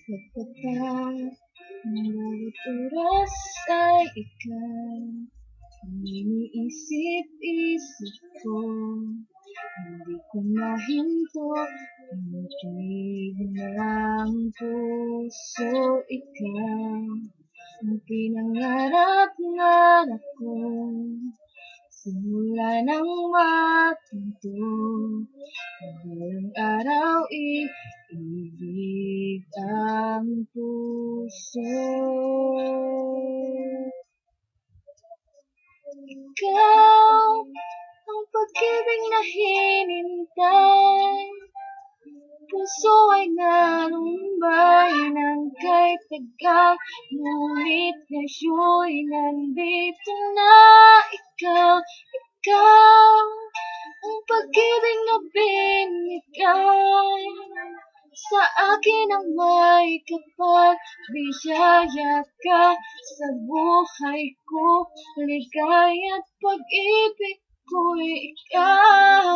Pagkatapos ng bawat oras ay ikaw ang iniisip-isip ko. Hindi ko mahinto ang tibig ng puso. Ikaw ang pinangarap-ngarap ko. Simula nang matunto, balang araw iibig ang puso. Ikaw ang pag-ibig na hinintay, puso ay nalumbay ng kahit tagal, ngunit ngayon'y nandito na. Ikaw ang pag-ibig na binigay sa akin ang may kapal. Biyaya ka sa buhay ko, ligaya at pag-ibig ko'y ikaw.